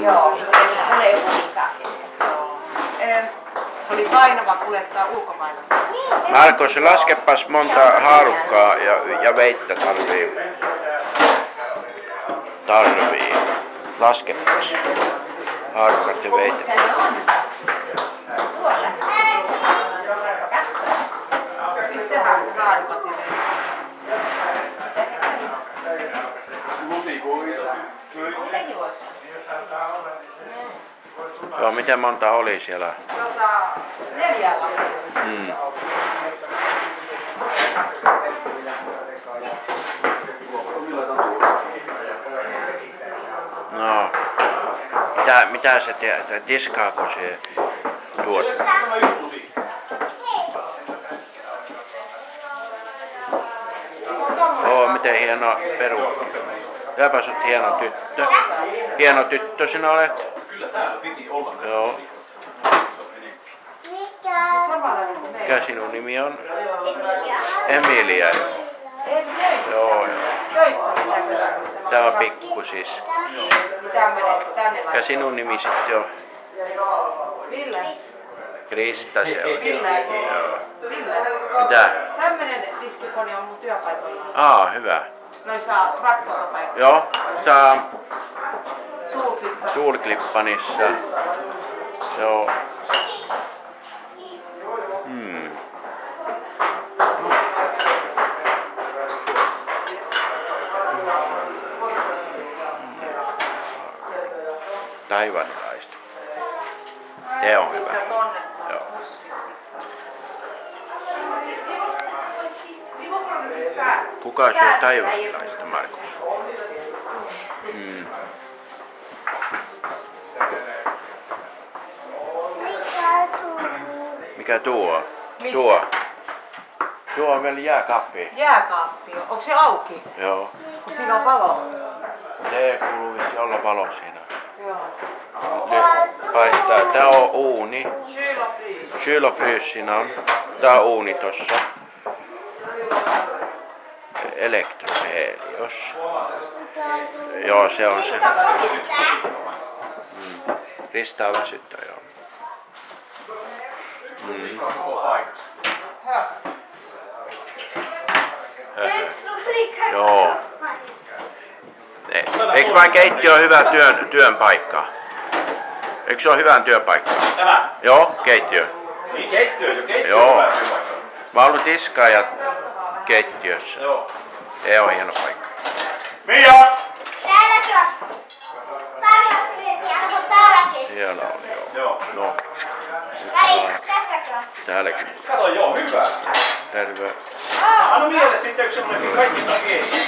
Joo, niin se menee uudintaan sitten. Se oli painava kuljettaa ulkomailla. Markus, laskepas monta haarukkaa ja veittä tarvii. Laskepas. Haarukat ja veittä. Tuolla. Siis sehän on haarukat ja veittä. Joo, miten monta oli siellä? 4 lasia. No, mitä se tiskaako se tuot? Miten hieno perukki. Jääpä sut hieno tyttö. Hieno tyttö sinä olet. Kyllä täällä piti olla. Joo. Mikä sinun nimi on? Emilia. Joo. Tää on pikkusisko. Mikä sinun nimi sitten on? Ville. Krista se on. Ville. Joo. Mitä? Tämmönen tiskikone on mun työpaikalla. Hyvä. Noissa traktorpaikoissa. Joo, tää Suurklippanissa. Suurklippanissa. Joo. Taivanilaista. Se on hyvä. Joo. Kuka syö taivanilaista, Markus? Mikä tuo? Missä? Tuo on vielä jääkaappi. Jääkaappi. Onko se auki? Joo. Kun siinä on valo. Se kuuluu vissi olla valo siinä. Joo. Paistaa. Tää on uuni. Kylofryys. Kylofryys siinä on. Tää on uuni tossa. Elektrohelios. Joo, se on se. Ristaa väsyttää, joo. Joo. Eikö vaan keittiö ole hyvä työn paikka? Eikö se ole hyvän työpaikka? Tämä? Joo, keittiö. Niin keittiö, Joo. Mä oon ollut tiskaaja keittiössä. Joo. Se on hieno paikka. Mia! Täälläkin on. Täälläkin. Siellä on, Joo. No. Tässäkin on. Täälläkin. Kato, joo, hyvä. Terve. Anna miele sitten yksi semmonen kaikki pieni.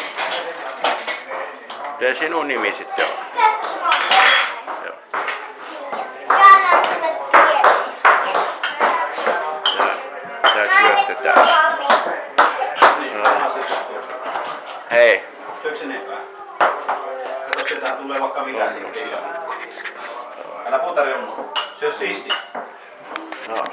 Tee sinun nimi sitten on. Tässä on. Joo. Ja annan sulle Tää syötetään. Hei. Syöks enempää? Kato, sieltähän tulee vaikka mitä siitä. Älä puhuta reunua. Se on siisti. No.